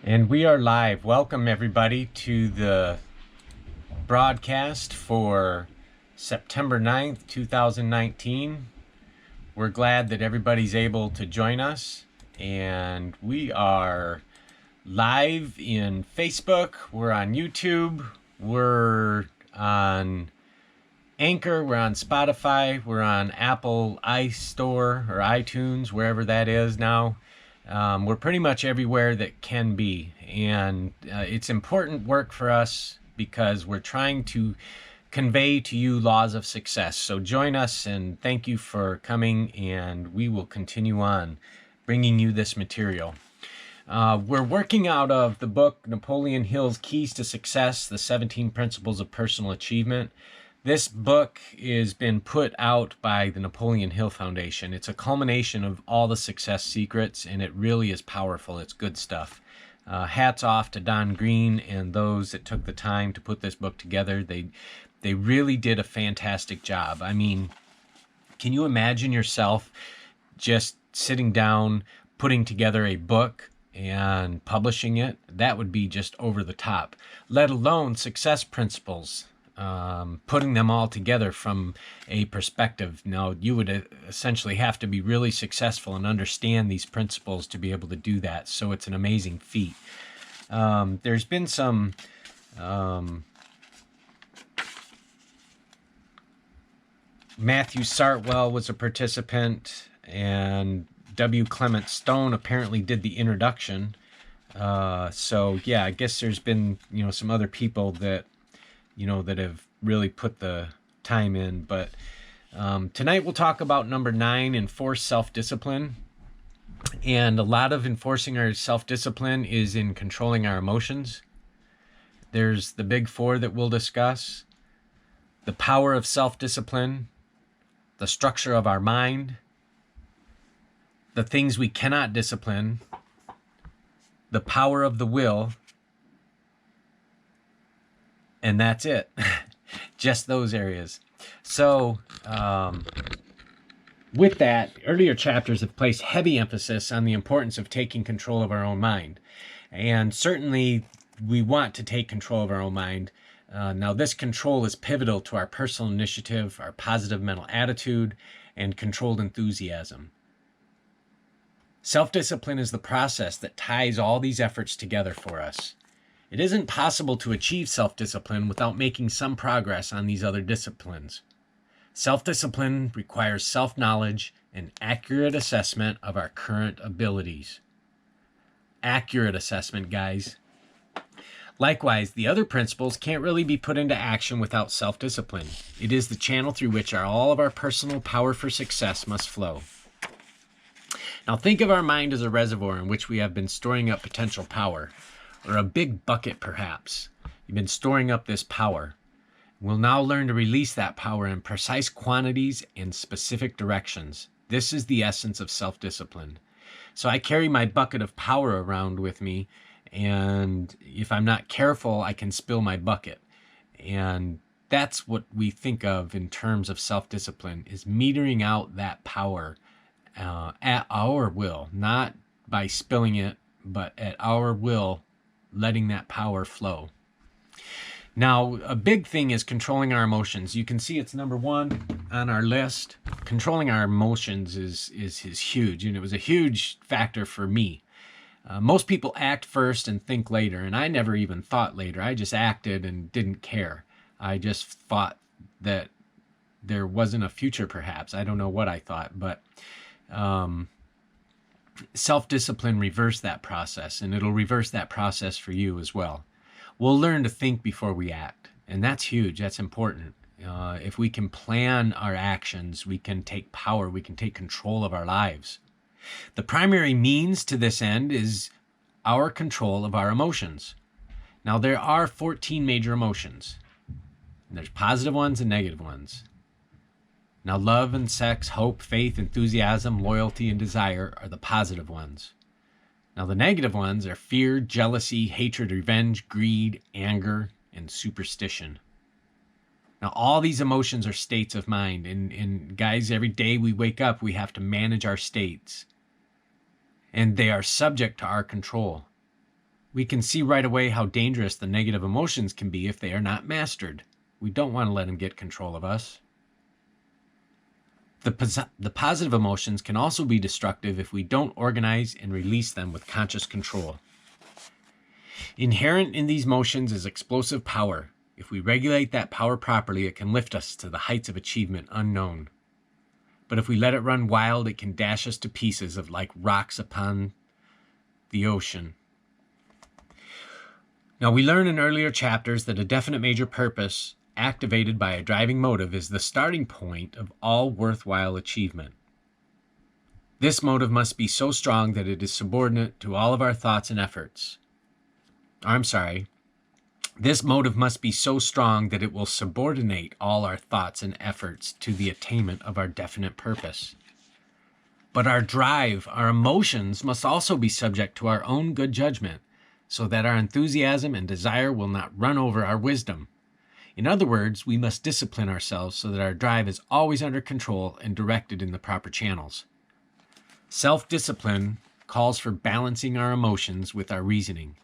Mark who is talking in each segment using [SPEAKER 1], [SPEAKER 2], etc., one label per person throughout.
[SPEAKER 1] And we are live. Welcome, everybody, to the broadcast for September 9th, 2019. We're glad that everybody's able to join us. And we are live in Facebook. We're on YouTube. We're on Anchor. We're on Spotify. We're on Apple iStore or iTunes, wherever that is now. We're pretty much everywhere that can be, and it's important work for us because we're trying to convey to you laws of success. So join us, and thank you for coming, and we will continue on bringing you this material. We're working out of the book Napoleon Hill's Keys to Success, the 17 Principles of Personal Achievement. This book has been put out by the Napoleon Hill Foundation. It's a culmination of all the success secrets, and it really is powerful. It's good stuff. Hats off to Don Green and those that took the time to put this book together. They really did a fantastic job. I mean, can you imagine yourself just sitting down, putting together a book and publishing it? That would be just over the top, let alone success principles. Putting them all together from a perspective. Now, you would essentially have to be really successful and understand these principles to be able to do that. So it's an amazing feat. There's been some Matthew Sartwell was a participant, and W. Clement Stone apparently did the introduction. So yeah, I guess there's been some other people that that have really put the time in. But tonight we'll talk about number 9, enforce self-discipline. And a lot of enforcing our self-discipline is in controlling our emotions. There's the big 4 that we'll discuss: the power of self-discipline, the structure of our mind, the things we cannot discipline, the power of the will, and that's it. Just those areas. So with that, earlier chapters have placed heavy emphasis on the importance of taking control of our own mind. And certainly we want to take control of our own mind. Now, this control is pivotal to our personal initiative, our positive mental attitude, and controlled enthusiasm. Self-discipline is the process that ties all these efforts together for us. It isn't possible to achieve self-discipline without making some progress on these other disciplines. Self-discipline requires self-knowledge and accurate assessment of our current abilities. Accurate assessment, guys. Likewise, the other principles can't really be put into action without self-discipline. It is the channel through which all of our personal power for success must flow. Now think of our mind as a reservoir in which we have been storing up potential power. Or a big bucket, perhaps. You've been storing up this power. We'll now learn to release that power in precise quantities and specific directions. This is the essence of self-discipline. So I carry my bucket of power around with me, and if I'm not careful, I can spill my bucket. And that's what we think of in terms of self-discipline, is metering out that power at our will, not by spilling it, but at our will, letting that power flow. Now, a big thing is controlling our emotions. You can see it's number 1 on our list. Controlling our emotions is huge, and it was a huge factor for me. Most people act first and think later, and I never even thought later. I just acted and didn't care. I just thought that there wasn't a future, perhaps. I don't know what I thought, but self-discipline reverse that process, and it'll reverse that process for you as well. We'll learn to think before we act, and that's huge. That's important. If we can plan our actions, we can take power, we can take control of our lives. The primary means to this end is our control of our emotions. Now, there are 14 major emotions. There's positive ones and negative ones. Now, love and sex, hope, faith, enthusiasm, loyalty, and desire are the positive ones. Now, the negative ones are fear, jealousy, hatred, revenge, greed, anger, and superstition. Now, all these emotions are states of mind. And guys, every day we wake up, we have to manage our states. And they are subject to our control. We can see right away how dangerous the negative emotions can be if they are not mastered. We don't want to let them get control of us. The positive emotions can also be destructive if we don't organize and release them with conscious control. Inherent in these emotions is explosive power. If we regulate that power properly, it can lift us to the heights of achievement unknown. But if we let it run wild, it can dash us to pieces like rocks upon the ocean. Now, we learn in earlier chapters that a definite major purpose activated by a driving motive is the starting point of all worthwhile achievement. This motive must be so strong that it is subordinate to all of our thoughts and efforts. This motive must be so strong that it will subordinate all our thoughts and efforts to the attainment of our definite purpose. But our drive, our emotions must also be subject to our own good judgment, so that our enthusiasm and desire will not run over our wisdom. In other words, we must discipline ourselves so that our drive is always under control and directed in the proper channels. Self-discipline calls for balancing our emotions with our reasoning.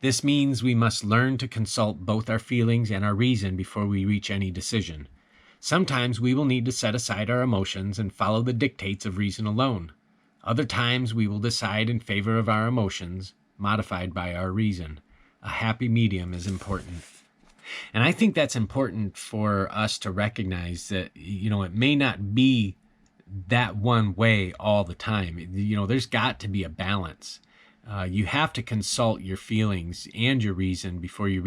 [SPEAKER 1] This means we must learn to consult both our feelings and our reason before we reach any decision. Sometimes we will need to set aside our emotions and follow the dictates of reason alone. Other times we will decide in favor of our emotions, modified by our reason. A happy medium is important. And I think that's important for us to recognize that, it may not be that one way all the time. There's got to be a balance. You have to consult your feelings and your reason before you